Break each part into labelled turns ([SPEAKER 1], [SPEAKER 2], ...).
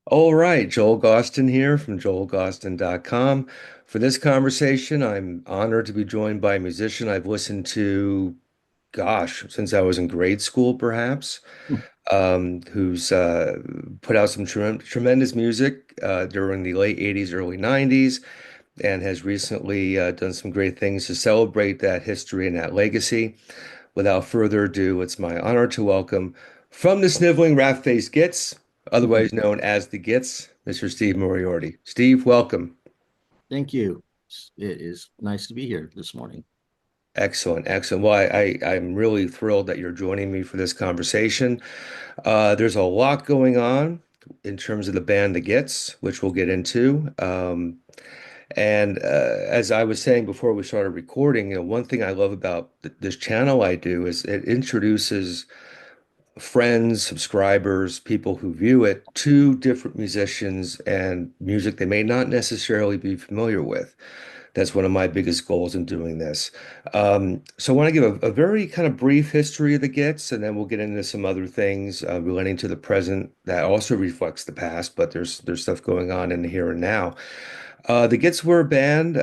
[SPEAKER 1] All right, Joel Gausten here from joelgausten.com. For this conversation, I'm honored to be joined by a musician I've listened to, gosh, since I was in grade school, perhaps, who's put out some tremendous music during the late 80s, early 90s, and has recently done some great things to celebrate that history and that legacy. Without further ado, it's my honor to welcome from the sniveling rat-faced Gits, otherwise known as the Gits, Mr. Steve Moriarty. Steve, welcome.
[SPEAKER 2] Thank you. It is nice to be here this morning.
[SPEAKER 1] Excellent, excellent. Well, I'm really thrilled that you're joining me for this conversation. There's a lot going on in terms of the band The Gits, which we'll get into. And as I was saying before we started recording, one thing I love about this channel I do is it introduces friends, subscribers, people who view it to different musicians and music they may not necessarily be familiar with. That's one of my biggest goals in doing this. So I want to give a very kind of brief history of the Gits, and then we'll get into some other things relating to the present that also reflects the past, but there's stuff going on in the here and now. The Gits were a band.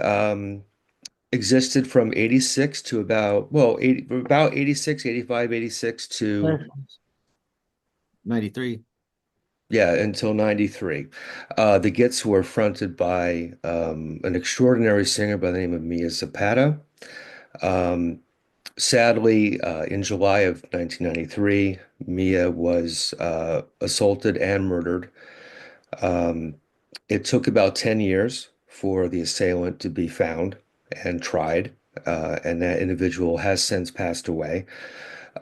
[SPEAKER 1] Existed from 86 to about 86, 85, 86 to
[SPEAKER 2] 93.
[SPEAKER 1] yeah, until 93. The Gits were fronted by an extraordinary singer by the name of Mia Zapata. Um, Sadly, in July of 1993, Mia was assaulted and murdered. Um, it took about 10 years for the assailant to be found and tried, and that individual has since passed away.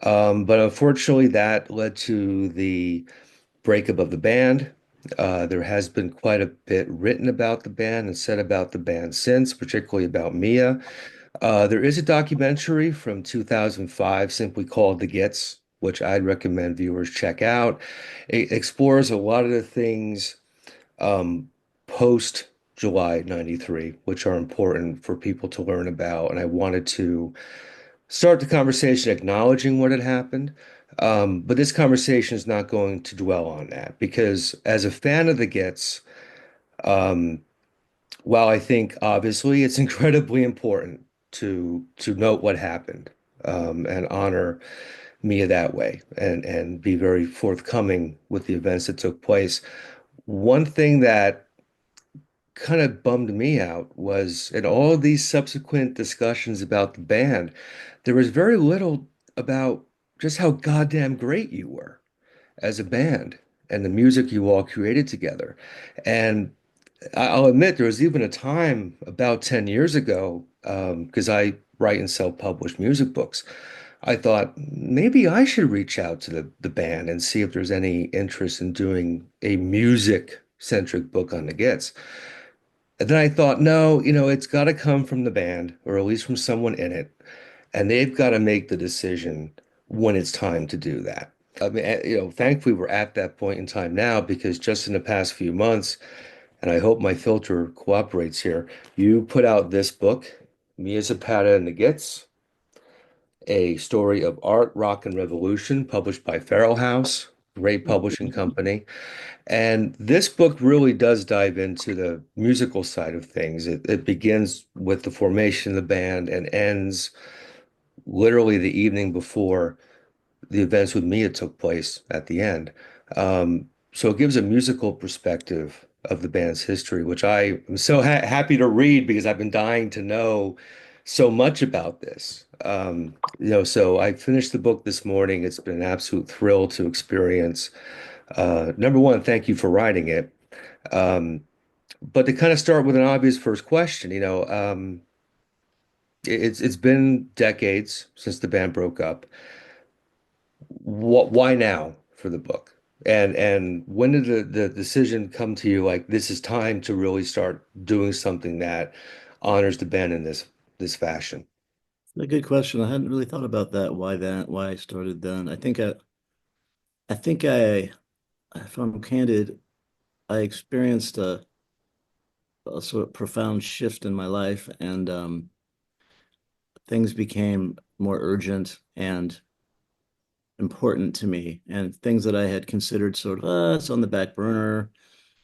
[SPEAKER 1] But unfortunately, that led to the breakup of the band. There has been quite a bit written about the band and said about the band since, particularly about Mia. There is a documentary from 2005 simply called The Gits, which I'd recommend viewers check out. It explores a lot of the things um, post July 93, which are important for people to learn about. And I wanted to start the conversation acknowledging what had happened. But this conversation is not going to dwell on that because as a fan of the Gits, um, while I think obviously it's incredibly important to note what happened and honor Mia that way and be very forthcoming with the events that took place. One thing that kind of bummed me out was in all of these subsequent discussions about the band, there was very little about just how goddamn great you were as a band and the music you all created together. And I'll admit there was even a time about 10 years ago, because I write and self-published music books. I thought maybe I should reach out to the band and see if there's any interest in doing a music-centric book on the Gits. And then I thought, no, it's got to come from the band, or at least from someone in it, and they've got to make the decision when it's time to do that. I mean, thankfully we're at that point in time now because just in the past few months, and I hope my filter cooperates here, you put out this book, Mia Zapata and the Gits, a story of art, rock, and revolution, published by Feral House, great publishing company. And this book really does dive into the musical side of things. It begins with the formation of the band and ends literally the evening before the events with Mia took place at the end. So it gives a musical perspective of the band's history, which I am so happy to read because I've been dying to know so much about this. So I finished the book this morning. It's been an absolute thrill to experience. Number one, thank you for writing it. Um, but to kind of start with an obvious first question, it's been decades since the band broke up. Why now for the book? And when did the decision come to you like this is time to really start doing something that honors the band in this fashion?
[SPEAKER 2] A good question. I hadn't really thought about that. Why that? Why I started then? I think if I'm candid, I experienced a sort of profound shift in my life, and things became more urgent and important to me, and things that I had considered sort of it's on the back burner.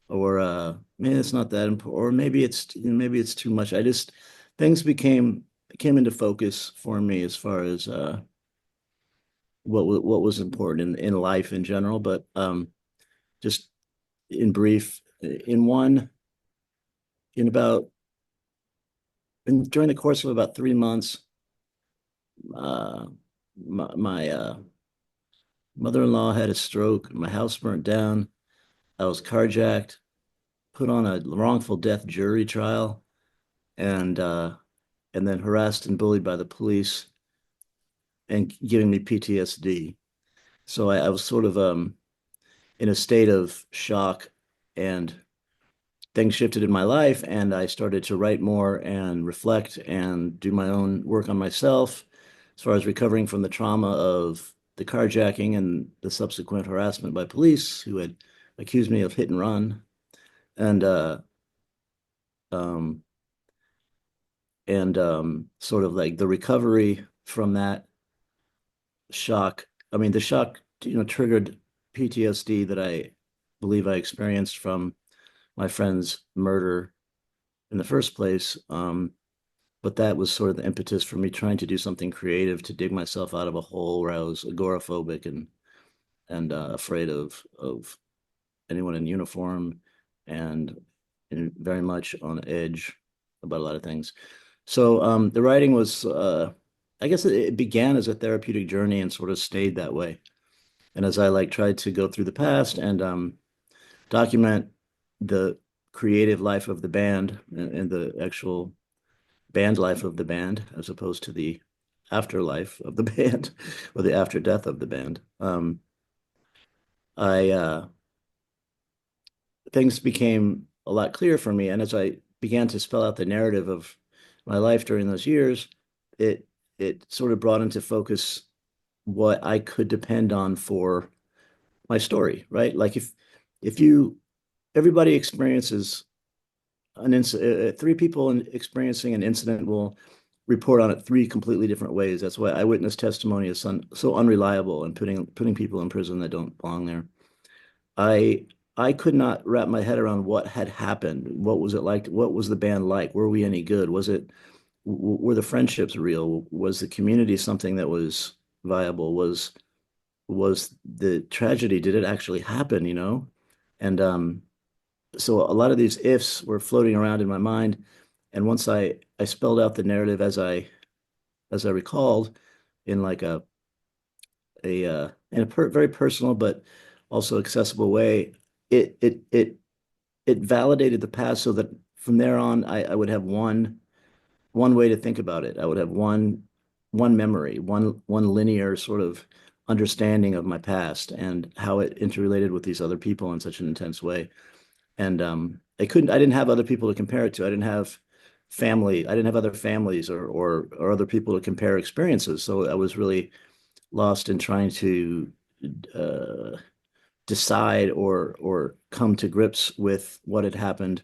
[SPEAKER 2] or maybe it's not that important, or maybe it's too much. I just things came into focus for me as far as what was important in life in general. But just in brief, in one in about during the course of about 3 months, uh, my mother-in-law had a stroke. My house burnt down. I was carjacked, put on a wrongful death jury trial, and then harassed and bullied by the police and giving me PTSD. So I was sort of in a state of shock, and things shifted in my life, and I started to write more and reflect and do my own work on myself as far as recovering from the trauma of the carjacking and the subsequent harassment by police who had accused me of hit and run. And um sort of like the recovery from that shock. I mean, the shock, triggered PTSD that I believe I experienced from my friend's murder in the first place. But that was sort of the impetus for me trying to do something creative to dig myself out of a hole where I was agoraphobic and afraid of anyone in uniform and very much on edge about a lot of things. So the writing was, I guess it began as a therapeutic journey and sort of stayed that way. And as I like tried to go through the past and document the creative life of the band and the actual band life of the band, as opposed to the afterlife of the band or the after death of the band, I things became a lot clearer for me. And as I began to spell out the narrative of my life during those years, it it sort of brought into focus what I could depend on for my story, right? Like if you everybody experiences an incident, three people experiencing an incident will report on it three completely different ways. That's why eyewitness testimony is so unreliable and putting people in prison that don't belong there. I I could not wrap my head around what had happened. What was it like? What was the band like? Were we any good? Were the friendships real? Was the community something that was viable? Was the tragedy, did it actually happen, you know? And so a lot of these ifs were floating around in my mind. And once I spelled out the narrative as I recalled in like a in a very personal but also accessible way, it it it it validated the past so that from there on I would have one way to think about it. I would have one memory, one linear sort of understanding of my past and how it interrelated with these other people in such an intense way. And I didn't have other people to compare it to. I didn't have family. I didn't have other families or other people to compare experiences. So I was really lost in trying to uh, decide or come to grips with what had happened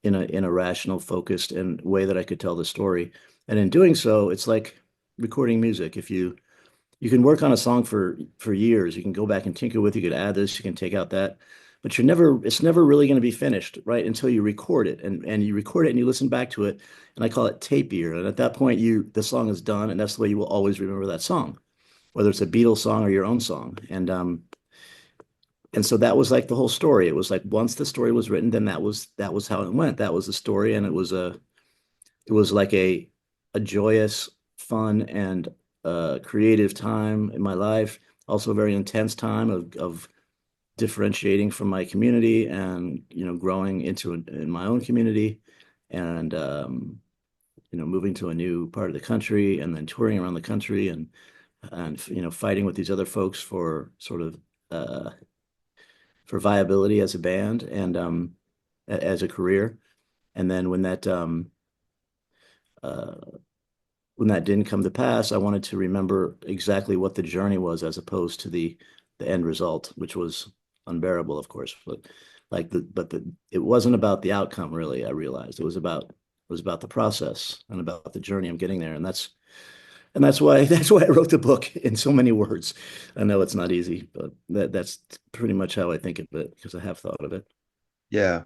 [SPEAKER 2] in a rational, focused and way that I could tell the story. And in doing so, it's like recording music. If you can work on a song for years, you can go back and tinker with, you could add this, you can take out that, but it's never really going to be finished, right? Until you record it and you record it and you listen back to it. And I call it tape year. And at that point, the song is done, and that's the way you will always remember that song, whether it's a Beatles song or your own song. And so that was like the whole story. It was like once the story was written, then that was how it went. That was the story, and it was like a joyous, fun, and creative time in my life. Also, a very intense time of differentiating from my community and growing in my own community, and moving to a new part of the country, and then touring around the country and fighting with these other folks for sort of for viability as a band and as a career. And then uh, when that didn't come to pass, I wanted to remember exactly what the journey was as opposed to the end result, which was unbearable, of course. But it wasn't about the outcome, really. I realized it was about the process and about the journey I'm getting there, and that's why that's why I wrote the book in so many words. I know it's not easy, but that's pretty much how I think of it because I have thought of it.
[SPEAKER 1] Yeah.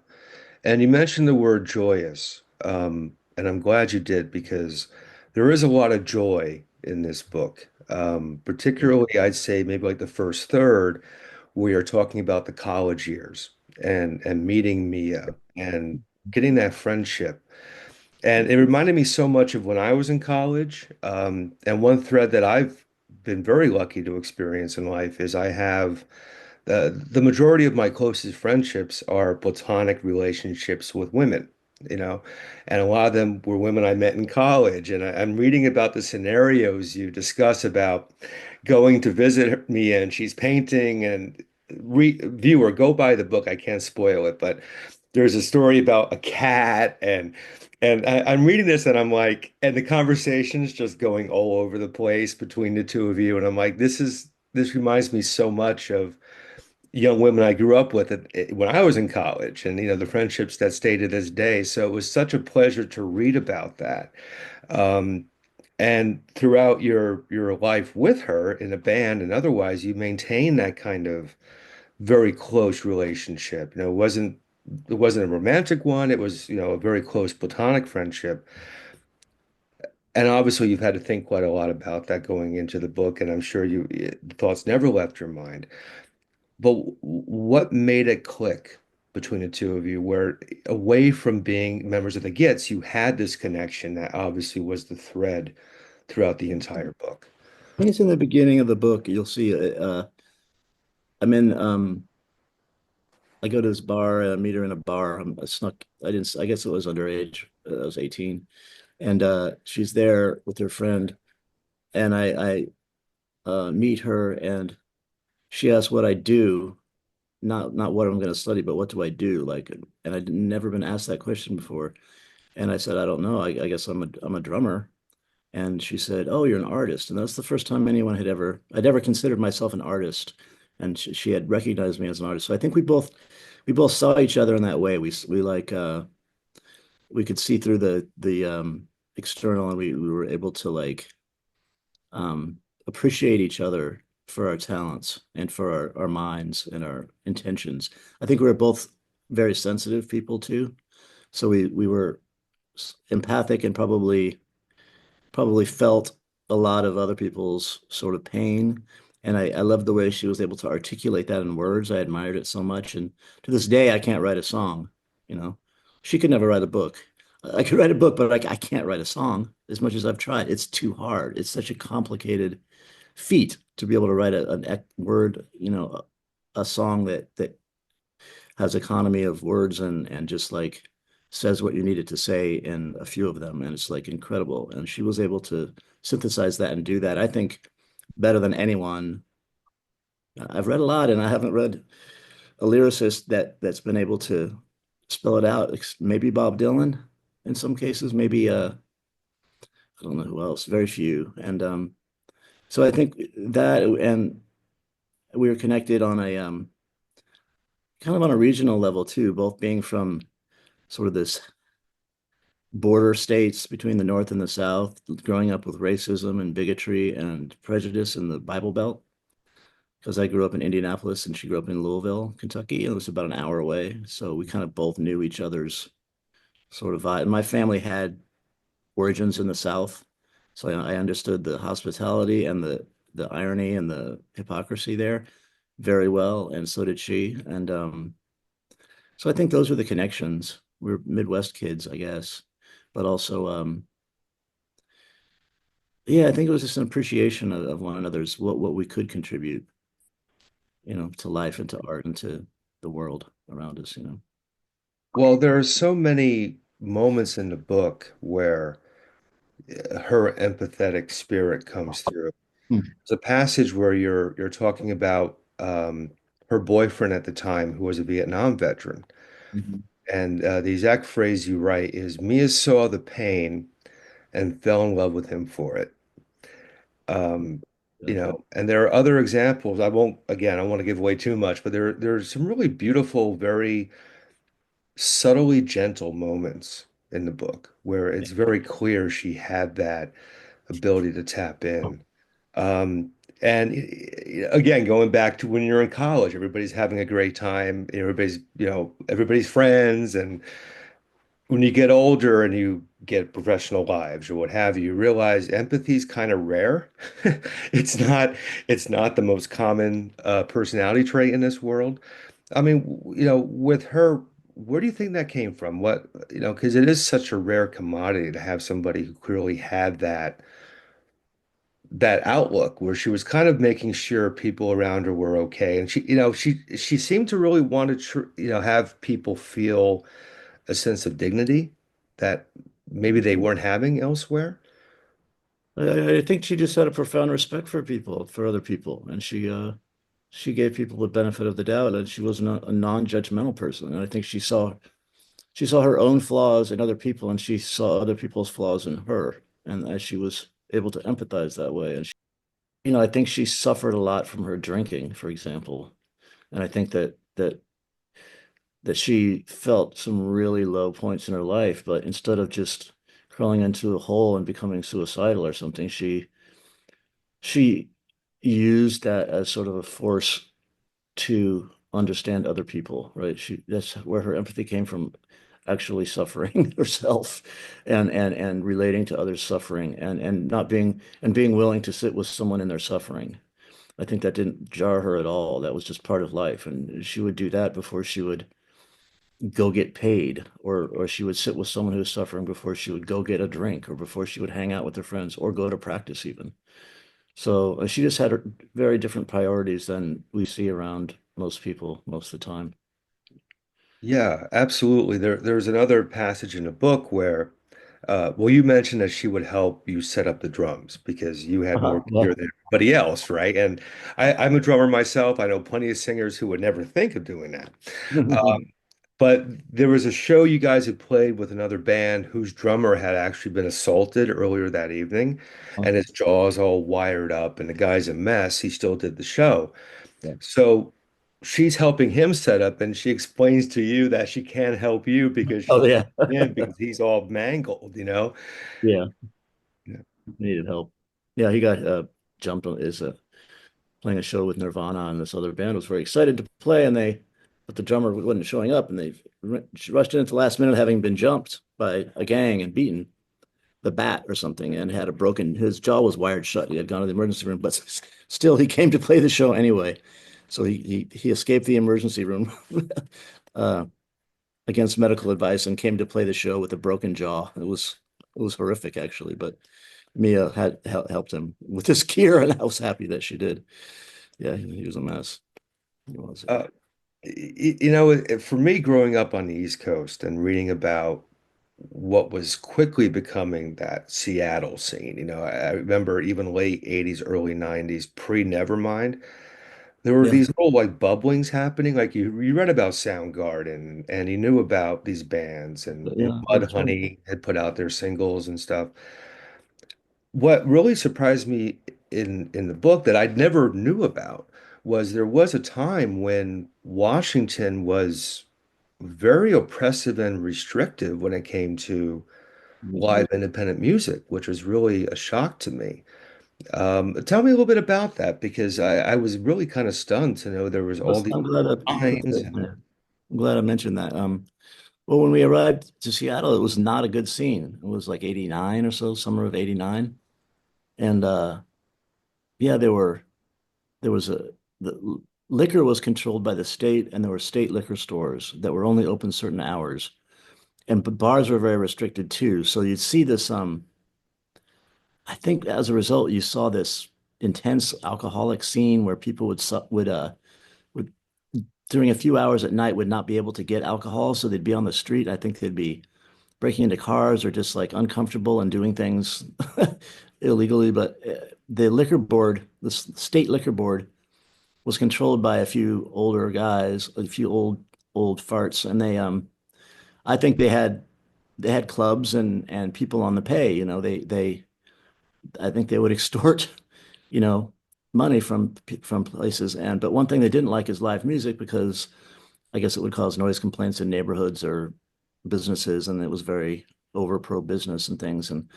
[SPEAKER 1] And you mentioned the word joyous. And I'm glad you did because there is a lot of joy in this book. Particularly, I'd say maybe like the first third, we are talking about the college years and meeting Mia and getting that friendship. And it reminded me so much of when I was in college. And one thread that I've been very lucky to experience in life is I have the majority of my closest friendships are platonic relationships with women, you know, and a lot of them were women I met in college. And I'm reading about the scenarios you discuss about going to visit me and she's painting and viewer, go buy the book. I can't spoil it, but there's a story about a cat I'm reading this and I'm like, and the conversation's just going all over the place between the two of you. And I'm like, this reminds me so much of young women I grew up with when I was in college and, the friendships that stay to this day. So it was such a pleasure to read about that. Um, and throughout your life with her in a band and otherwise, you maintain that kind of very close relationship. It wasn't a romantic one. It was, a very close platonic friendship. And obviously, you've had to think quite a lot about that going into the book, and I'm sure the thoughts never left your mind. But what made it click between the two of you, where away from being members of the Gits, you had this connection that obviously was the thread throughout the entire book?
[SPEAKER 2] I think it's in the beginning of the book. You'll see. I'm in. I go to this bar. I meet her in a bar. I snuck. I didn't. I guess it was underage. I was 18, and she's there with her friend. And I meet her, and she asks what I do, not what I'm going to study, but what do I do? Like, and I'd never been asked that question before. And I said, I don't know. I guess I'm a drummer. And she said, "Oh, you're an artist." And that's the first time anyone I'd ever considered myself an artist. And she had recognized me as an artist. So I think we both saw each other in that way. We like we could see through the external, and we were able to like appreciate each other for our talents and for our minds and our intentions. I think we were both very sensitive people too. So we were empathic and probably felt a lot of other people's sort of pain. And I loved the way she was able to articulate that in words. I admired it so much. And to this day, I can't write a song, you know. She could never write a book. I could write a book, but I can't write a song as much as I've tried. It's too hard. It's such a complicated feat to be able to write an word, a song that has economy of words and just like says what you needed to say in a few of them. And it's like incredible. And she was able to synthesize that and do that, I think, better than anyone. I've read a lot, and I haven't read a lyricist that's been able to spell it out. Maybe Bob Dylan in some cases, maybe I don't know who else, very few. And so I think that, and we were connected on a kind of on a regional level too, both being from sort of this border states between the North and the South, growing up with racism and bigotry and prejudice in the Bible Belt. Because I grew up in Indianapolis and she grew up in Louisville, Kentucky, and it was about an hour away. So we kind of both knew each other's sort of vibe. And my family had origins in the South, so I understood the hospitality and the irony and the hypocrisy there very well, and so did she. And so I think those were the connections. We're Midwest kids, I guess, but also yeah, I think it was just an appreciation of one another's what we could contribute, to life and to art and to the world around us.
[SPEAKER 1] Well, there are so many moments in the book where her empathetic spirit comes through.
[SPEAKER 2] Hmm.
[SPEAKER 1] There's a passage where you're talking about her boyfriend at the time, who was a Vietnam veteran.
[SPEAKER 2] Mhm.
[SPEAKER 1] And the exact phrase you write is, Mia saw the pain and fell in love with him for it. Um,
[SPEAKER 2] Yeah.
[SPEAKER 1] and there are other examples. Again, I don't want to give away too much, but there's some really beautiful, very subtly gentle moments in the book where it's very clear she had that ability to tap in. Um, and again, going back to when you're in college, everybody's having a great time. Everybody's, everybody's friends. And when you get older and you get professional lives or what have you, you realize empathy is kind of rare. It's not, it's not the most common personality trait in this world. I mean, with her, where do you think that came from? What, because it is such a rare commodity to have somebody who clearly had that outlook where she was kind of making sure people around her were okay. And she seemed to really want to, have people feel a sense of dignity that maybe they weren't having elsewhere.
[SPEAKER 2] I think she just had a profound respect for people, for other people, and she gave people the benefit of the doubt, and she was not a non-judgmental person. And I think she saw her own flaws in other people, and she saw other people's flaws in her, and as she was able to empathize that way. And I think she suffered a lot from her drinking, for example, and I think that she felt some really low points in her life, but instead of just crawling into a hole and becoming suicidal or something, she used that as sort of a force to understand other people, right? That's where her empathy came from, actually suffering herself and relating to others' suffering and not being and being willing to sit with someone in their suffering. I think that didn't jar her at all. That was just part of life. And she would do that before she would go get paid, or she would sit with someone who was suffering before she would go get a drink, or before she would hang out with her friends or go to practice even. So she just had very different priorities than we see around most people most of the time.
[SPEAKER 1] Yeah, absolutely. There's another passage in the book where, well, you mentioned that she would help you set up the drums because you had more
[SPEAKER 2] Yeah.
[SPEAKER 1] gear than everybody else, right? And I'm a drummer myself. I know plenty of singers who would never think of doing that. But there was a show you guys had played with another band whose drummer had actually been assaulted earlier that evening, and his jaw's all wired up, and the guy's a mess. He still did the show.
[SPEAKER 2] Yeah.
[SPEAKER 1] So she's helping him set up, and she explains to you that she can't help you because
[SPEAKER 2] Oh
[SPEAKER 1] she
[SPEAKER 2] yeah.
[SPEAKER 1] can't because he's all mangled.
[SPEAKER 2] Yeah,
[SPEAKER 1] Yeah.
[SPEAKER 2] needed help. Yeah, he got jumped on is playing a show with Nirvana, and this other band was very excited to play, but the drummer wasn't showing up, and she rushed in at the last minute, having been jumped by a gang and beaten the bat or something, and had a broken. His jaw was wired shut. He had gone to the emergency room, but still, he came to play the show anyway. So he escaped the emergency room uh, against medical advice and came to play the show with a broken jaw. It was horrific actually, but Mia had helped him with his gear, and I was happy that she did. Yeah, he was a mess. He was.
[SPEAKER 1] Uh, for me, growing up on the East Coast and reading about what was quickly becoming that Seattle scene, I remember even late 80s, early 90s, pre-Nevermind. There were
[SPEAKER 2] Yeah,
[SPEAKER 1] these little like bubblings happening. Like you read about Soundgarden and you knew about these bands and
[SPEAKER 2] yeah, that's right.
[SPEAKER 1] Mudhoney had put out their singles and stuff. What really surprised me in the book that I'd never knew about was there was a time when Washington was very oppressive and restrictive when it came to live independent music, which was really a shock to me. Tell me a little bit about that because I was really kind of stunned to know there was all these
[SPEAKER 2] I'm glad
[SPEAKER 1] signs and
[SPEAKER 2] I'm glad I mentioned that. Well, when we arrived to Seattle, it was not a good scene. It was like 89 or so, summer of 89. And yeah, there was the liquor was controlled by the state, and there were state liquor stores that were only open certain hours. And but bars were very restricted too. So you'd see this I think as a result you saw this intense alcoholic scene where people would during a few hours at night would not be able to get alcohol, so they'd be on the street. I think they'd be breaking into cars or just like uncomfortable and doing things illegally. But the liquor board, the state liquor board, was controlled by a few older guys, a few old farts, and I think they had clubs and people on the pay. They I think they would extort, you know, money from places. And but one thing they didn't like is live music because I guess it would cause noise complaints in neighborhoods or businesses, and it was very over pro business and things. And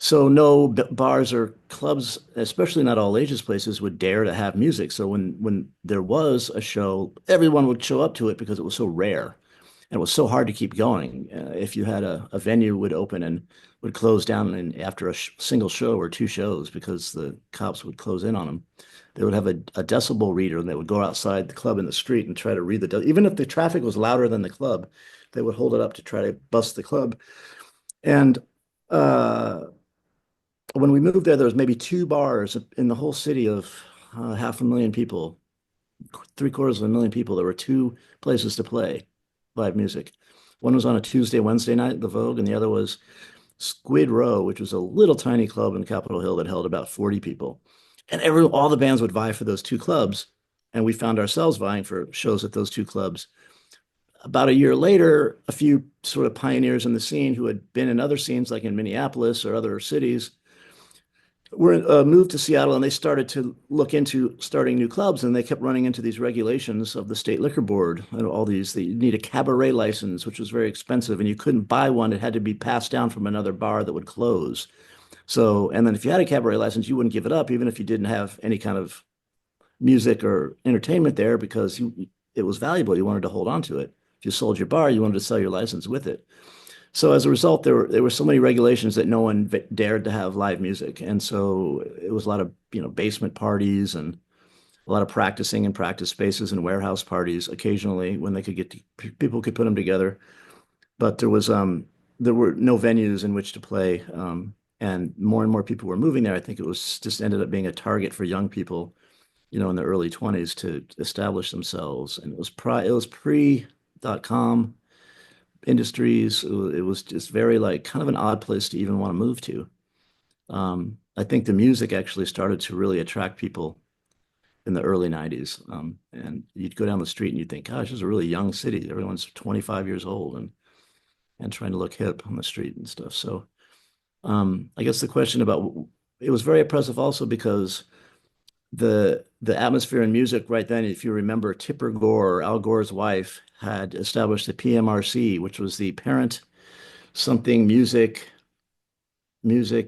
[SPEAKER 2] So no bars or clubs, especially not all ages places, would dare to have music. So when there was a show, everyone would show up to it because it was so rare and it was so hard to keep going. If you had a venue would open and would close down and after a sh single show or two shows because the cops would close in on them, they would have a decibel reader and they would go outside the club in the street and try to read even if the traffic was louder than the club, they would hold it up to try to bust the club. And uh, when we moved there, there was maybe two bars in the whole city of 500,000 people, three-quarters of a million people. There were two places to play live music. One was on a Tuesday, Wednesday night, the Vogue, and the other was Squid Row, which was a little tiny club in Capitol Hill that held about 40 people. And all the bands would vie for those two clubs. And we found ourselves vying for shows at those two clubs. About a year later, a few sort of pioneers in the scene who had been in other scenes, like in Minneapolis or other cities, were moved to Seattle and they started to look into starting new clubs and they kept running into these regulations of the state liquor board and all these that you need a cabaret license, which was very expensive, and you couldn't buy one. It had to be passed down from another bar that would close. So, and then if you had a cabaret license, you wouldn't give it up, even if you didn't have any kind of music or entertainment there because it was valuable. You wanted to hold on to it. If you sold your bar, you wanted to sell your license with it. So as a result, there were so many regulations that no one dared to have live music, and so it was a lot of basement parties and a lot of practicing in practice spaces and warehouse parties occasionally when they could people could put them together. But there were no venues in which to play, and more people were moving there. I think it was just ended up being a target for young people, in the early 20s to establish themselves, and it was pre.com industries. It was just very like kind of an odd place to even want to move to. I think the music actually started to really attract people in the early 90s. And you'd go down the street and you'd think, gosh, it's a really young city. Everyone's 25 years old and trying to look hip on the street and stuff. So I guess the question about it was very oppressive also because the atmosphere in music right then, if you remember, Tipper Gore, Al Gore's wife, had established the PMRC, which was the Parent Something Music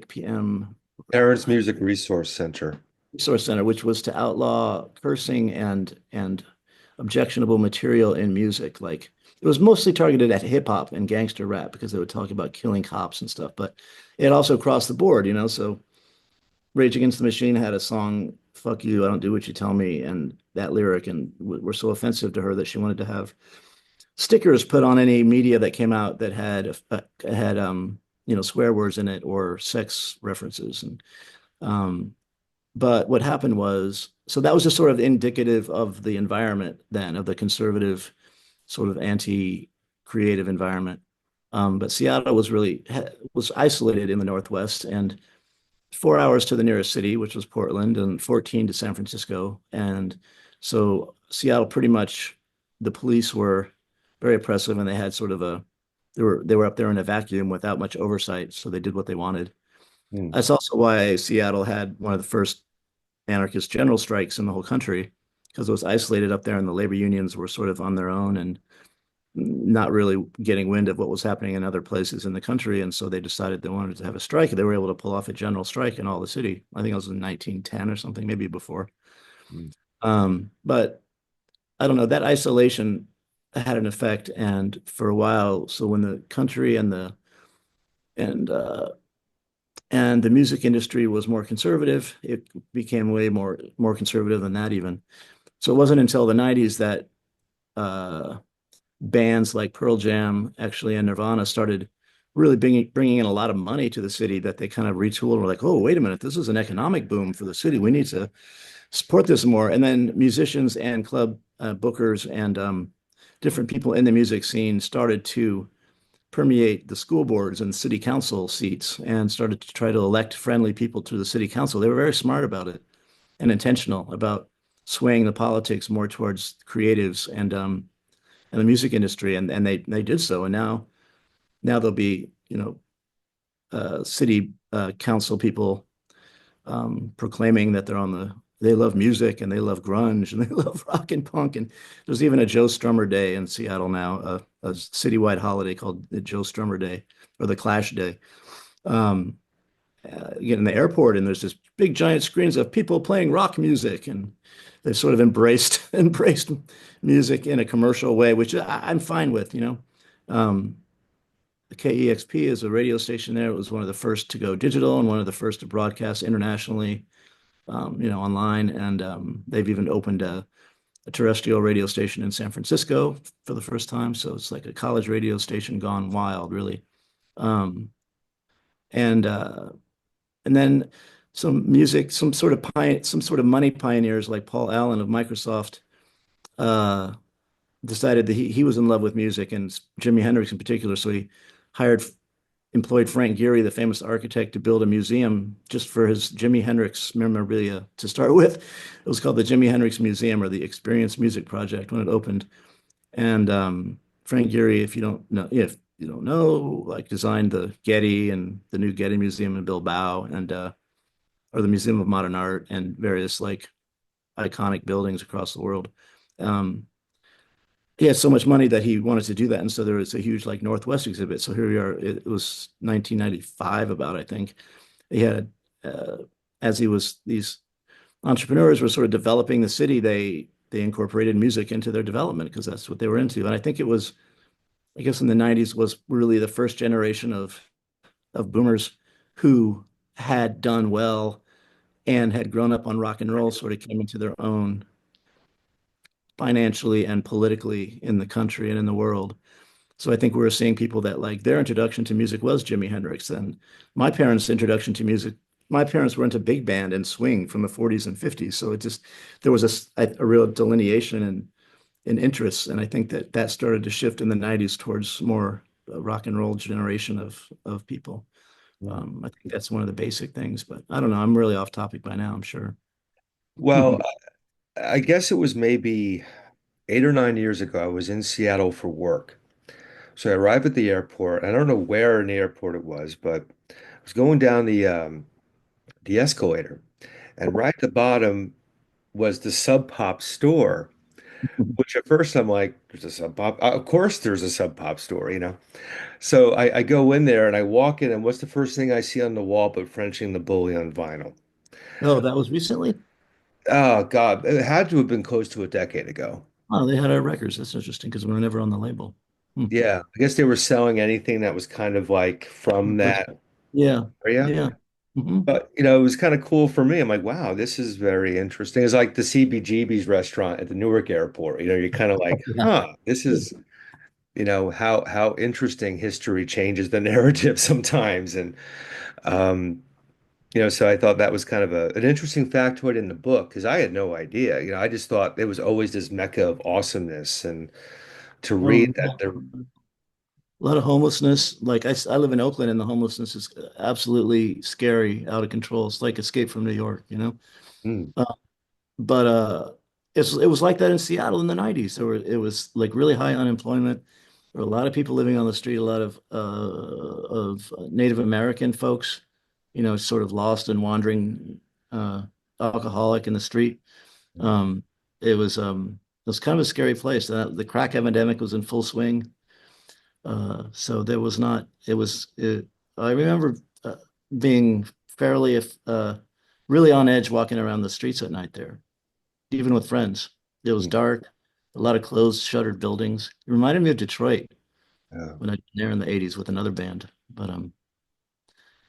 [SPEAKER 2] PM
[SPEAKER 1] Parents Music Resource Center.
[SPEAKER 2] Resource Center, which was to outlaw cursing and objectionable material in music. Like it was mostly targeted at hip hop and gangster rap because they would talk about killing cops and stuff, but it also crossed the board. So Rage Against the Machine had a song, "Fuck You, I Don't Do What You Tell Me," and that lyric and were so offensive to her that she wanted to have stickers put on any media that came out that had swear words in it or sex references. And but what happened was, so that was just sort of indicative of the environment then, of the conservative sort of anti-creative environment. But Seattle was isolated in the Northwest and 4 hours to the nearest city, which was Portland, and 14 to San Francisco. And so Seattle pretty much, the police were very oppressive and they had sort of they were up there in a vacuum without much oversight. So they did what they wanted.
[SPEAKER 1] Hmm.
[SPEAKER 2] That's also why Seattle had one of the first anarchist general strikes in the whole country because it was isolated up there and the labor unions were sort of on their own and not really getting wind of what was happening in other places in the country. And so they decided they wanted to have a strike. They were able to pull off a general strike in all the city. I think it was in 1910 or something, maybe before.
[SPEAKER 1] Hmm.
[SPEAKER 2] But I don't know, that isolation had an effect. And for a while, so when the country and uh, and the music industry was more conservative, it became way more conservative than that even. So it wasn't until the 90s that uh, bands like Pearl Jam actually and Nirvana started really bringing in a lot of money to the city that they kind of retooled and were like, oh, wait a minute, this is an economic boom for the city. We need to support this more. And then musicians and club bookers and different people in the music scene started to permeate the school boards and city council seats and started to try to elect friendly people to the city council. They were very smart about it and intentional about swaying the politics more towards creatives and the music industry, and they did so. And now there'll be city council people proclaiming that they love music and they love grunge and they love rock and punk. And there's even a Joe Strummer Day in Seattle now, a citywide holiday called the Joe Strummer Day or the Clash Day. Um, you get in the airport and there's this big giant screens of people playing rock music, and they've sort of embraced embraced music in a commercial way, which I'm fine with, you know. Um, the KEXP is a radio station there. It was one of the first to go digital and one of the first to broadcast internationally, you know, online. And they've even opened a terrestrial radio station in San Francisco for the first time. So it's like a college radio station gone wild, really. Um, and and then some music, some sort of money pioneers like Paul Allen of Microsoft uh, decided that he was in love with music and Jimi Hendrix in particular. So he hired employed Frank Gehry, the famous architect, to build a museum just for his Jimi Hendrix memorabilia to start with. It was called the Jimi Hendrix Museum, or the Experience Music Project, when it opened. And Frank Gehry, if you don't know, like designed the Getty and the new Getty Museum in Bilbao, and or the Museum of Modern Art and various like iconic buildings across the world. Um, he had so much money that he wanted to do that, and so there was a huge like Northwest exhibit. So here we are. It was 1995, about I think. He had uh, as he was these entrepreneurs were sort of developing the city, they incorporated music into their development because that's what they were into. And I think it was, I guess in the 90s was really the first generation of boomers who had done well and had grown up on rock and roll, sort of came into their own financially and politically in the country and in the world. So I think we were seeing people that like their introduction to music was Jimi Hendrix. And my parents' introduction to music, my parents were into big band and swing from the 40s and 50s. So it just, there was a real delineation in interests. And I think that that started to shift in the 90s towards more rock and roll generation of people. I think that's one of the basic things, but I don't know. I'm really off topic by now, I'm sure.
[SPEAKER 1] Well, I guess it was maybe 8 or 9 years ago. I was in Seattle for work. So I arrived at the airport. I don't know where in the airport it was, but I was going down the escalator, and right at the bottom was the Sub Pop store. Which at first I'm like, there's a Sub Pop. Of course, there's a Sub Pop store, you know. So I go in there and I walk in, and what's the first thing I see on the wall but Frenching the Bully on vinyl?
[SPEAKER 2] Oh, that was recently?
[SPEAKER 1] Oh God, it had to have been close to a decade ago.
[SPEAKER 2] Oh, they had our records. That's interesting because we were never on the label. Hmm.
[SPEAKER 1] Yeah, I guess they were selling anything that was kind of like from
[SPEAKER 2] Like,
[SPEAKER 1] that
[SPEAKER 2] yeah,
[SPEAKER 1] area.
[SPEAKER 2] yeah. Hmm.
[SPEAKER 1] But it was kind of cool for me. I'm like, wow, this is very interesting. It's like the CBGB's restaurant at the Newark airport. You're kind of like,
[SPEAKER 2] Yeah.
[SPEAKER 1] huh, this is, how interesting history changes the narrative sometimes. And um, so I thought that was kind of an interesting factoid in the book because I had no idea. I just thought it was always this mecca of awesomeness, and to read
[SPEAKER 2] Um,
[SPEAKER 1] that there.
[SPEAKER 2] a lot of homelessness. Like I live in Oakland, and the homelessness is absolutely scary, out of control. It's like Escape from New York, you know?
[SPEAKER 1] Hmm,
[SPEAKER 2] Uh, but it was like that in Seattle in the 90s. It was like really high unemployment. There were a lot of people living on the street, a lot of Native American folks, you know, sort of lost and wandering uh, alcoholic in the street. Um, it was kind of a scary place. The crack epidemic was in full swing. So there was not, it was, it, I remember being fairly, really on edge walking around the streets at night there, even with friends. It was
[SPEAKER 1] hmm,
[SPEAKER 2] dark, a lot of closed, shuttered buildings. It reminded me of Detroit
[SPEAKER 1] yeah,
[SPEAKER 2] when I was there in the 80s with another band.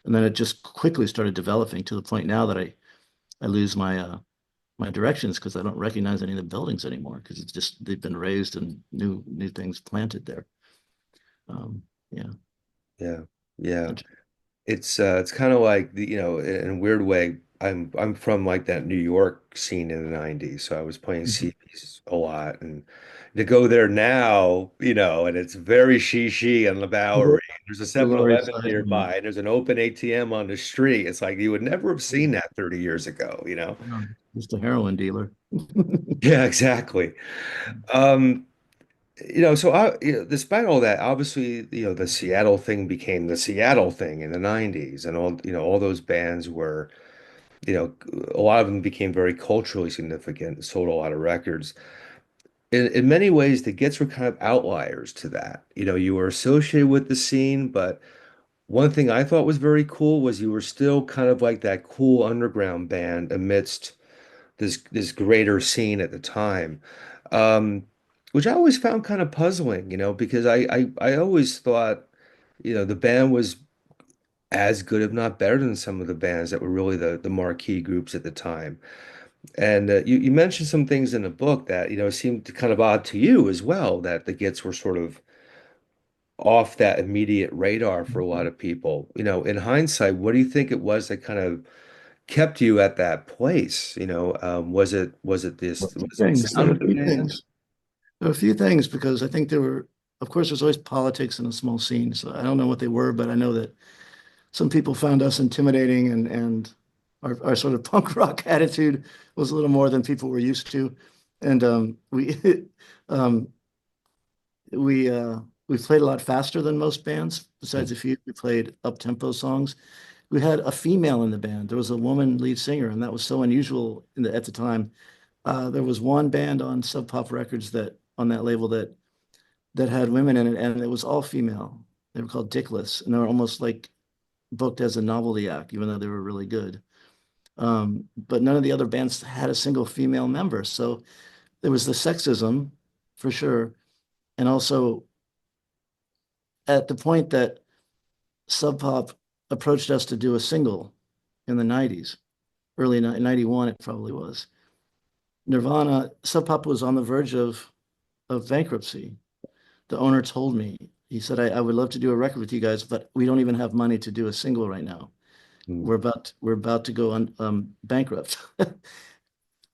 [SPEAKER 2] And then it just quickly started developing to the point now that I lose my directions because I don't recognize any of the buildings anymore because it's just they've been raised and new things planted there. Um, yeah.
[SPEAKER 1] yeah, yeah. It's kind of like in a weird way. I'm from like that New York scene in the 90s, so I was playing
[SPEAKER 2] Mhm.
[SPEAKER 1] CBs a lot, and to go there now, and it's very she on the Bowery. There's a
[SPEAKER 2] The Lower East
[SPEAKER 1] 7-Eleven
[SPEAKER 2] Side.
[SPEAKER 1] nearby, and there's an open ATM on the street. It's like you would never have seen that 30 years ago.
[SPEAKER 2] Just a heroin dealer.
[SPEAKER 1] Yeah, exactly. Um, despite all that, obviously, the Seattle thing became the Seattle thing in the 90s, and all those bands were, a lot of them became very culturally significant, sold a lot of records. In many ways, the Gits were kind of outliers to that. You were associated with the scene, but One thing I thought was very cool was you were still kind of like that cool underground band amidst this greater scene at the time, um, which I always found kind of puzzling, because I always thought, the band was as good, if not better, than some of the bands that were really the marquee groups at the time. And you mentioned some things in the book that, seemed kind of odd to you as well, that the Gits were sort of off that immediate radar for a lot of people. In hindsight, what do you think it was that kind of kept you at that place? Was it
[SPEAKER 2] A few
[SPEAKER 1] was it the
[SPEAKER 2] things. There
[SPEAKER 1] sound
[SPEAKER 2] were
[SPEAKER 1] of
[SPEAKER 2] a
[SPEAKER 1] the
[SPEAKER 2] few
[SPEAKER 1] band?
[SPEAKER 2] things. There were a few things because I think there were, of course, there's always politics in a small scene. So I don't know what they were, but I know that some people found us intimidating and our sort of punk rock attitude was a little more than people were used to. And um, we uh, we played a lot faster than most bands. Besides a few, we played up-tempo songs. We had a female in the band. There was a woman lead singer, and that was so unusual at the time. There was one band on Sub Pop Records that on that label that had women in it, and it was all female. They were called Dickless, and they were almost like booked as a novelty act, even though they were really good. But none of the other bands had a single female member, so there was the sexism for sure, and also at the point that Sub Pop approached us to do a single in the 90s, early 91 it probably was. Nirvana, Sub Pop was on the verge of bankruptcy. The owner told me, he said, I would love to do a record with you guys, but we don't even have money to do a single right now.
[SPEAKER 1] Mm,
[SPEAKER 2] We're about to go on bankrupt.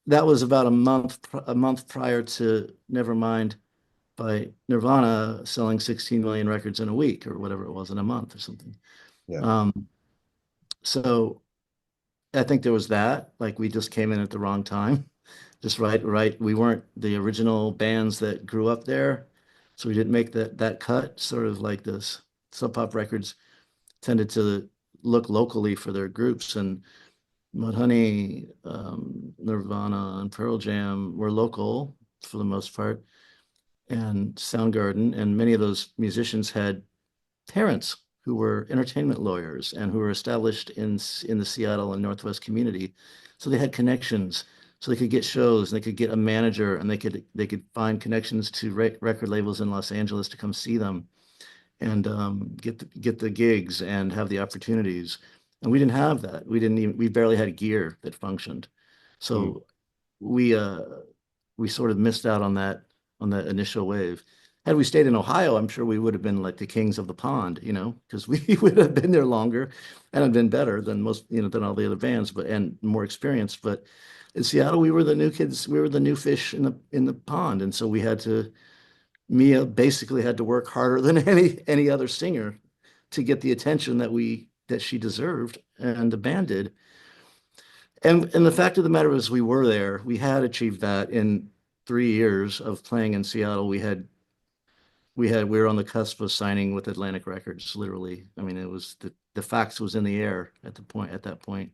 [SPEAKER 2] That was about a month prior to Nevermind by Nirvana selling 16 million records in a week or whatever it was in a month or something.
[SPEAKER 1] yeah.
[SPEAKER 2] Um, so I think there was that. Like we just came in at the wrong time. Just right. We weren't the original bands that grew up there, so we didn't make that cut. Sort of like this Sub Pop Records tended to look locally for their groups, and Mudhoney, Nirvana, and Pearl Jam were local for the most part, and Soundgarden, and many of those musicians had parents who were entertainment lawyers and who were established in the Seattle and Northwest community. So they had connections, so they could get shows, and they could get a manager, and they could find connections to record labels in Los Angeles to come see them and get the gigs and have the opportunities. And we didn't have that. We barely had gear that functioned.
[SPEAKER 1] Mm,
[SPEAKER 2] So we uh we sort of missed out on that initial wave. Had we stayed in Ohio, I'm sure we would have been like the kings of the pond, because we would have been there longer and have been better than most, than all the other bands, but and more experienced. But in Seattle, we were the new kids, we were the new fish in the pond, and so we had to. Mia basically had to work harder than any other singer to get the attention that she deserved, and the band did. And the fact of the matter is, we were there. We had achieved that in 3 years of playing in Seattle. We were on the cusp of signing with Atlantic Records, literally. I mean, it was the fax was in the air at that point,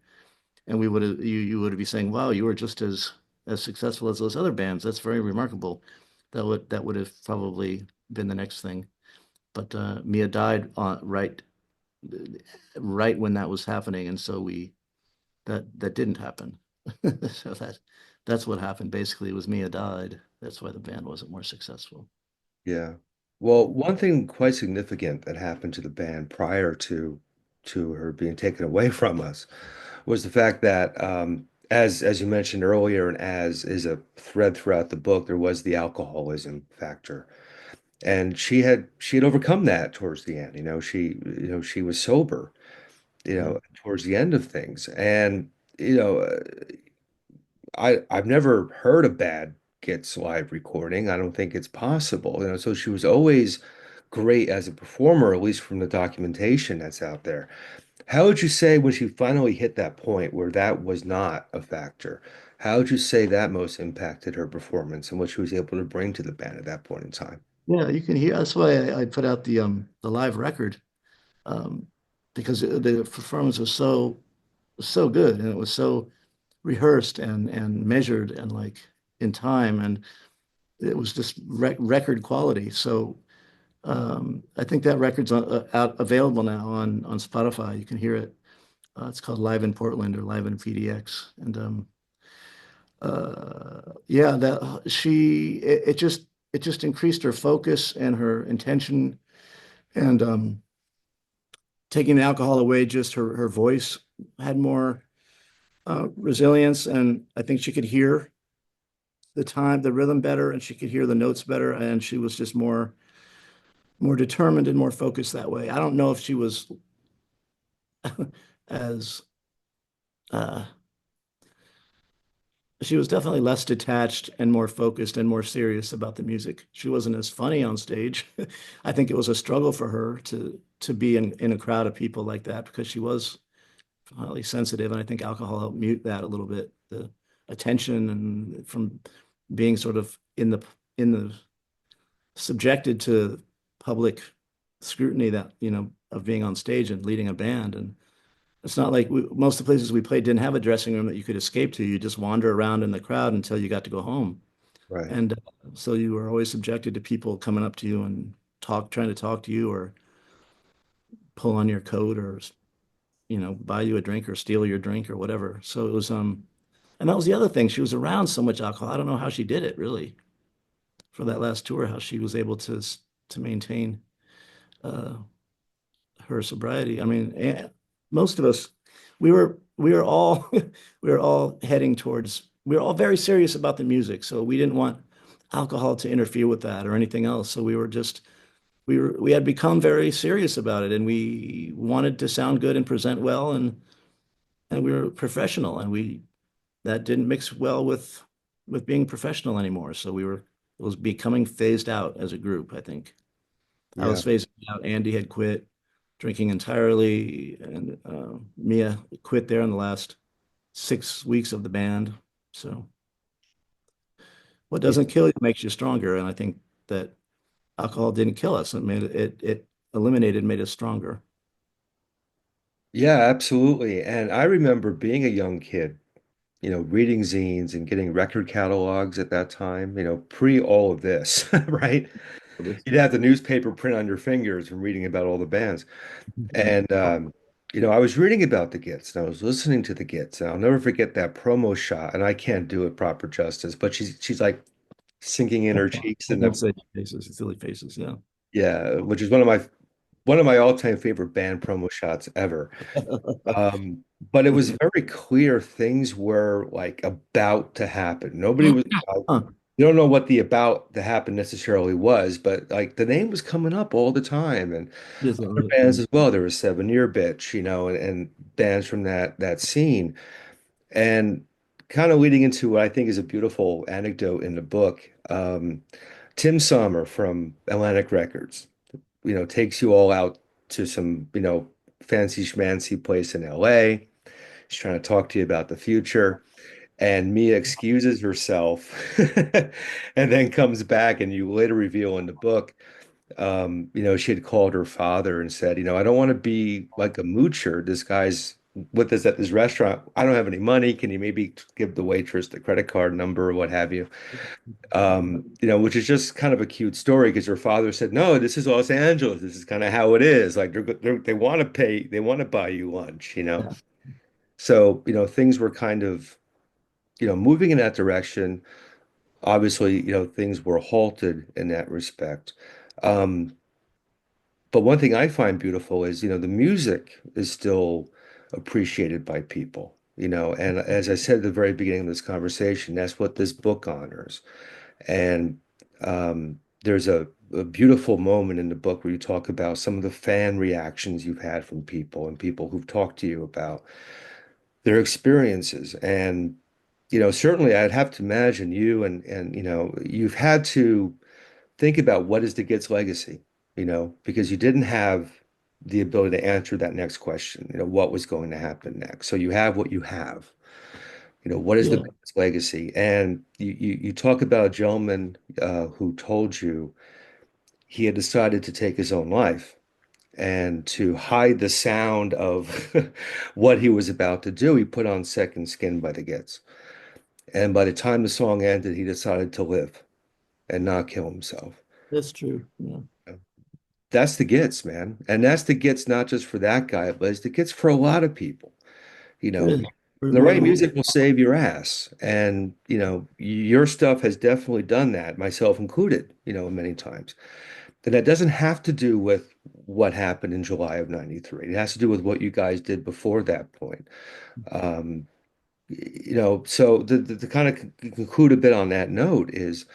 [SPEAKER 2] and we would have you would be saying, "Wow, you were just as successful as those other bands. That's very remarkable." That would have probably been the next thing. But Mia died right when that was happening, and so we that didn't happen. So that's what happened. Basically, it was Mia died. That's why the band wasn't more successful.
[SPEAKER 1] yeah. Well, one thing quite significant that happened to the band prior to her being taken away from us was the fact that, as you mentioned earlier, and as is a thread throughout the book, there was the alcoholism factor. And she had overcome that towards the end. She was sober,
[SPEAKER 2] Yeah.
[SPEAKER 1] towards the end of things. And, you know, I've never heard a bad Gits live recording. I don't think it's possible. So she was always great as a performer, at least from the documentation that's out there. How would you say when she finally hit that point where that was not a factor? How would you say that most impacted her performance and what she was able to bring to the band at that point in time?
[SPEAKER 2] Yeah, you can hear. That's why I put out the live record, um, because the performance was so good, and it was so rehearsed and measured and like in time, and it was just record quality. So I think that record's out available now on Spotify. You can hear it. It's called Live in Portland or Live in PDX. And yeah, that she it just increased her focus and her intention. And taking the alcohol away, just her voice had more resilience, and I think she could hear the rhythm better, and she could hear the notes better, and she was just more determined and more focused that way. I don't know if she was as uh, she was definitely less detached and more focused and more serious about the music. She wasn't as funny on stage. I think it was a struggle for her to be in a crowd of people like that because she was highly sensitive, and I think alcohol helped mute that a little bit, the attention and from being sort of in the subjected to public scrutiny that, of being on stage and leading a band. And it's not like most of the places we played didn't have a dressing room that you could escape to. You just wander around in the crowd until you got to go home.
[SPEAKER 1] Right.
[SPEAKER 2] And so you were always subjected to people coming up to you and trying to talk to you or pull on your coat or, buy you a drink or steal your drink or whatever. So it was, and that was the other thing. She was around so much alcohol. I don't know how she did it really for that last tour, how she was able to maintain uh, her sobriety. I mean, most of us, we were all we were all heading towards. We were all very serious about the music, so we didn't want alcohol to interfere with that or anything else. So we had become very serious about it, and we wanted to sound good and present well, and we were professional, and we that didn't mix well with being professional anymore. So it was becoming phased out as a group, I think. I
[SPEAKER 1] Yeah.
[SPEAKER 2] was phasing out. Andy had quit drinking entirely, and Mia quit there in the last 6 weeks of the band. So what
[SPEAKER 1] Yeah.
[SPEAKER 2] doesn't kill you makes you stronger, and I think that alcohol didn't kill us. It eliminated, made us stronger.
[SPEAKER 1] Yeah, absolutely. And I remember being a young kid, reading zines and getting record catalogs at that time, pre all of this, right? You'd have the newspaper print on your fingers and reading about all the bands. And I was reading about the Gits and I was listening to the Gits, and I'll never forget that promo shot. And I can't do it proper justice, but she's like sinking in her cheeks
[SPEAKER 2] I
[SPEAKER 1] and
[SPEAKER 2] don't
[SPEAKER 1] the
[SPEAKER 2] say faces, silly faces. Yeah.
[SPEAKER 1] yeah, which is one of my all-time favorite band promo shots ever. But it was very clear things were like about to happen. Nobody was
[SPEAKER 2] Huh.
[SPEAKER 1] you don't know what the about to happen necessarily was, but like the name was coming up all the time, and
[SPEAKER 2] Yes, that
[SPEAKER 1] other
[SPEAKER 2] right.
[SPEAKER 1] bands as well. There was 7 Year Bitch, and bands from that scene. And kind of leading into what I think is a beautiful anecdote in the book, Tim Sommer from Atlantic Records, takes you all out to some, fancy schmancy place in LA. He's trying to talk to you about the future. And Mia excuses herself and then comes back, and you later reveal in the book, she had called her father and said, I don't want to be like a moocher. This guy's with us at this restaurant. I don't have any money. Can you maybe give the waitress the credit card number or what have you? Which is just kind of a cute story because her father said, no, this is Los Angeles. This is kind of how it is. Like they want to pay, they want to buy you lunch.
[SPEAKER 2] Yeah.
[SPEAKER 1] So, things were kind of, moving in that direction. Obviously, things were halted in that respect. Um, but one thing I find beautiful is, the music is still appreciated by people, and as I said at the very beginning of this conversation, that's what this book honors. And there's a beautiful moment in the book where you talk about some of the fan reactions you've had from people and people who've talked to you about their experiences. And, certainly I'd have to imagine you and you've had to think about what is the Gits legacy, because you didn't have the ability to answer that next question, what was going to happen next. So you have what you have. What is the
[SPEAKER 2] Yeah.
[SPEAKER 1] Gits legacy? And you talk about a gentleman who told you he had decided to take his own life and to hide the sound of what he was about to do. He put on Second Skin by the Gits. And by the time the song ended, he decided to live and not kill himself.
[SPEAKER 2] That's true. Yeah.
[SPEAKER 1] That's the Gits, man. And that's the Gits not just for that guy, but it's the Gits for a lot of people. You
[SPEAKER 2] It
[SPEAKER 1] know,
[SPEAKER 2] is. For
[SPEAKER 1] the
[SPEAKER 2] more
[SPEAKER 1] right
[SPEAKER 2] than one.
[SPEAKER 1] music will save your ass. And, your stuff has definitely done that, myself included, many times. And that doesn't have to do with what happened in July of 93. It has to do with what you guys did before that point. Um, so the kind of conclude a bit on that note is,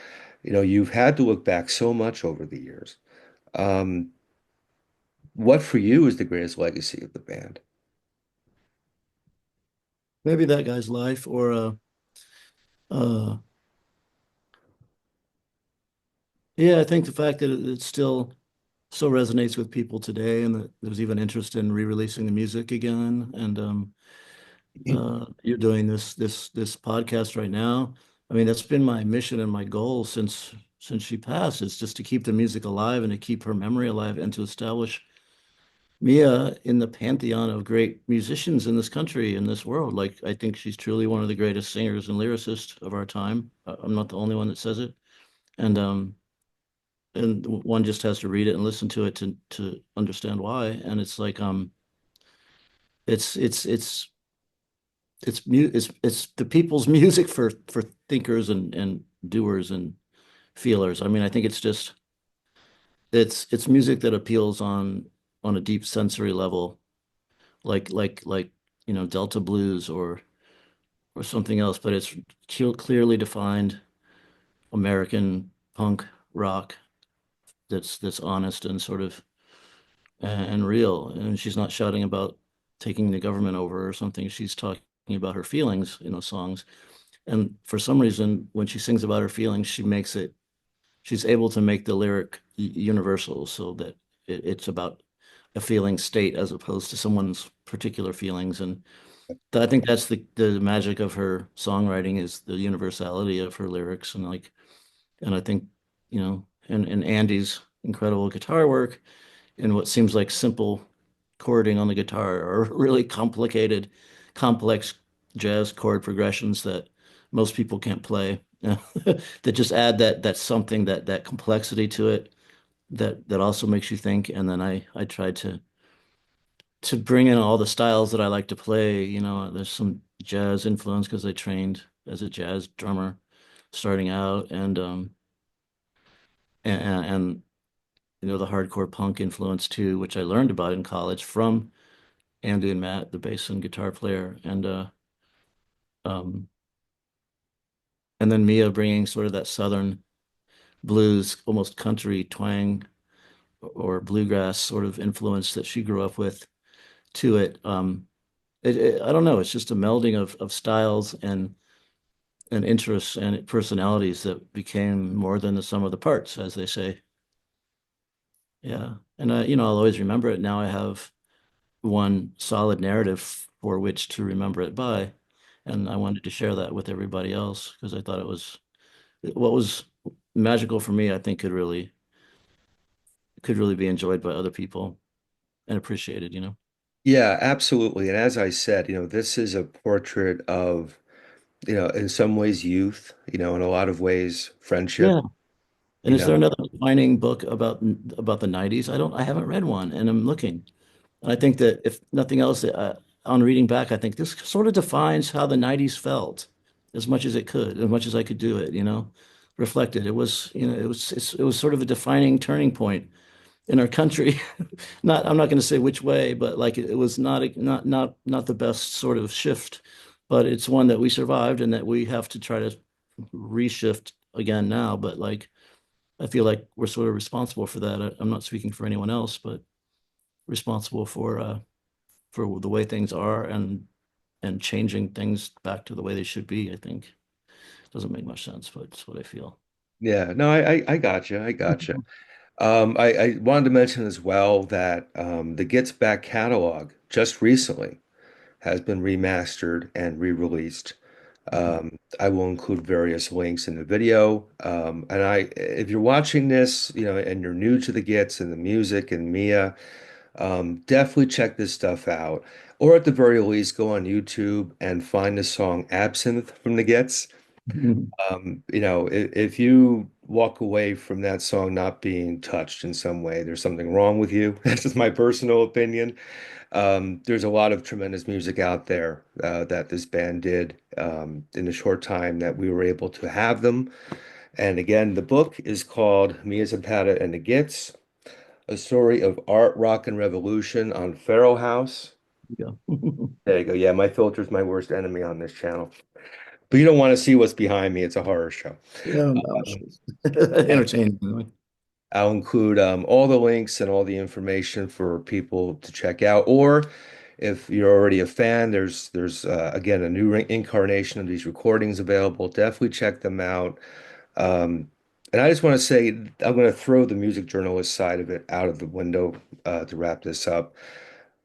[SPEAKER 1] you've had to look back so much over the years. Um, what for you is the greatest legacy of the band?
[SPEAKER 2] Maybe that guy's life, or uh, yeah, I think the fact that it still resonates with people today, and that there's even interest in re-releasing the music again. And you're doing this podcast right now. I mean, that's been my mission and my goal since she passed, is just to keep the music alive and to keep her memory alive and to establish Mia in the pantheon of great musicians in this country, in this world. Like, I think she's truly one of the greatest singers and lyricists of our time. I'm not the only one that says it. And one just has to read it and listen to it to understand why. And it's like it's it's it's it's the people's music for thinkers and doers and feelers. I mean, I think it's music that appeals on a deep sensory level, like Delta blues or something else, but it's clearly defined American punk rock that's honest and sort of and real. And she's not shouting about taking the government over or something. She's talking about her feelings in those songs. And for some reason, when she sings about her feelings, she's able to make the lyric universal so that it's about a feeling state as opposed to someone's particular feelings. And I think that's the magic of her songwriting, is the universality of her lyrics. And I think, and Andy's incredible guitar work and what seems like simple chording on the guitar or really complicated, complex jazz chord progressions that most people can't play. That just add that something, that complexity to it, that also makes you think. And then I tried to bring in all the styles that I like to play. There's some jazz influence because I trained as a jazz drummer starting out, and the hardcore punk influence too, which I learned about in college from Andy and Matt, the bass and guitar player, um, and then Mia bringing sort of that southern blues, almost country twang or bluegrass sort of influence that she grew up with to it. I don't know. It's just a melding of styles and interests and personalities that became more than the sum of the parts, as they say. Yeah, and I'll always remember it. Now I have one solid narrative for which to remember it by. And I wanted to share that with everybody else because I thought it was what was magical for me, I think could really be enjoyed by other people and appreciated.
[SPEAKER 1] Yeah, absolutely. And as I said, this is a portrait of, in some ways youth, in a lot of ways friendship,
[SPEAKER 2] Yeah. And
[SPEAKER 1] you
[SPEAKER 2] is there
[SPEAKER 1] know.
[SPEAKER 2] another defining book about the 90s? I haven't read one and I'm looking. And I think that if nothing else, on reading back, I think this sort of defines how the 90s felt as much as it could, as much as I could do it, reflected. It was sort of a defining turning point in our country. I'm not going to say which way, but like it was not the best sort of shift, but it's one that we survived and that we have to try to reshift again now. But like I feel like we're sort of responsible for that. I'm not speaking for anyone else, but responsible for the way things are and changing things back to the way they should be. I think doesn't make much sense, but it's what I feel.
[SPEAKER 1] Yeah, no, I gotcha. I gotcha. I wanted to mention as well that the Gets Back catalog just recently has been remastered and re-released. I will include various links in the video. And if you're watching this, and you're new to the Gits and the music and Mia, definitely check this stuff out. Or at the very least, go on YouTube and find the song Absinthe from the Gits. If you walk away from that song not being touched in some way, there's something wrong with you. That's just my personal opinion. There's a lot of tremendous music out there that this band did in the short time that we were able to have them. And again, the book is called Mia Zapata and the Gits, a story of art, rock, and revolution on Pharaoh House.
[SPEAKER 2] Yeah.
[SPEAKER 1] There you go. Yeah, my filter's my worst enemy on this channel. But you don't want to see what's behind me. It's a horror show.
[SPEAKER 2] Yeah, no,
[SPEAKER 1] Um,
[SPEAKER 2] it's
[SPEAKER 1] and
[SPEAKER 2] entertaining anyway.
[SPEAKER 1] I'll include all the links and all the information for people to check out. Or if you're already a fan, there's again a new incarnation of these recordings available. Definitely check them out. Um, and I just want to say I'm going to throw the music journalist side of it out of the window to wrap this up.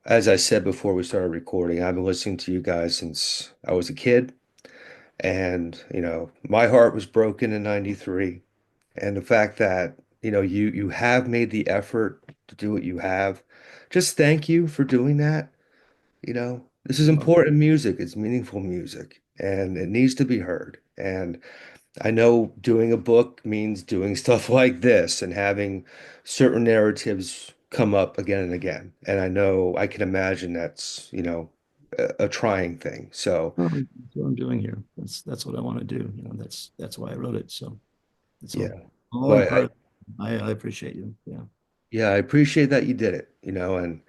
[SPEAKER 1] As I said before we started recording, I've been listening to you guys since I was a kid. And, my heart was broken in 93. And the fact that, you have made the effort to do what you have, just thank you for doing that. This is
[SPEAKER 2] Well,
[SPEAKER 1] important music. It's meaningful music and it needs to be heard. And I know doing a book means doing stuff like this and having certain narratives come up again and again. And I know I can imagine that's, a trying thing. So,
[SPEAKER 2] that's what I'm doing here. That's what I want to do. That's why I wrote it. So it's
[SPEAKER 1] yeah.
[SPEAKER 2] all
[SPEAKER 1] Well,
[SPEAKER 2] in part. I appreciate you. Yeah.
[SPEAKER 1] yeah, I appreciate that you did it, and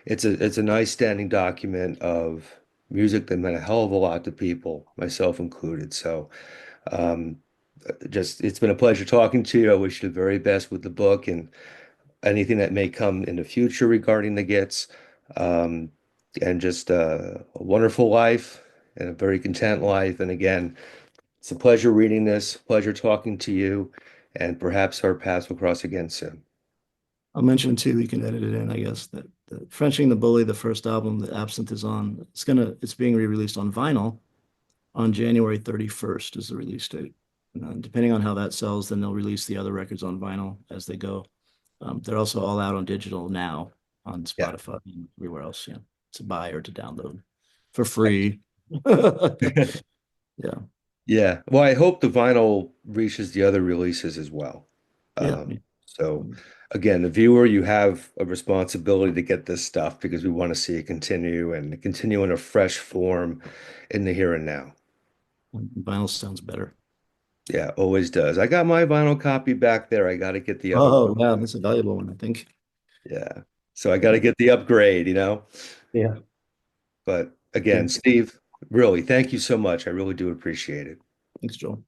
[SPEAKER 1] it's a nice standing document of music that meant a hell of a lot to people, myself included. So, um, just it's been a pleasure talking to you. I wish you the very best with the book and anything that may come in the future regarding the Gits. Um, and just a wonderful life and a very content life. And again, it's a pleasure reading this, pleasure talking to you, and perhaps our paths will cross again soon.
[SPEAKER 2] I'll mention too, we can edit it in, I guess, that the Frenching the Bully, the first album that Absinthe is on, it's being re-released on vinyl on January 31st is the release date. And depending on how that sells, then they'll release the other records on vinyl as they go. They're also all out on digital now on
[SPEAKER 1] Yeah.
[SPEAKER 2] Spotify and everywhere else, to buy or to download for free. Yeah.
[SPEAKER 1] Yeah. Well, I hope the vinyl reaches the other releases as well.
[SPEAKER 2] Yeah.
[SPEAKER 1] So again, the viewer, you have a responsibility to get this stuff because we want to see it continue in a fresh form in the here and now.
[SPEAKER 2] Vinyl sounds better.
[SPEAKER 1] Yeah, always does. I got my vinyl copy back there. I got to get the other one.
[SPEAKER 2] Oh, wow. That's a valuable one, I think.
[SPEAKER 1] Yeah. So I got to
[SPEAKER 2] Yeah.
[SPEAKER 1] get the upgrade.
[SPEAKER 2] Yeah.
[SPEAKER 1] But
[SPEAKER 2] Yeah.
[SPEAKER 1] again, Steve, really, thank you so much. I really do appreciate it.
[SPEAKER 2] Thanks, Joel.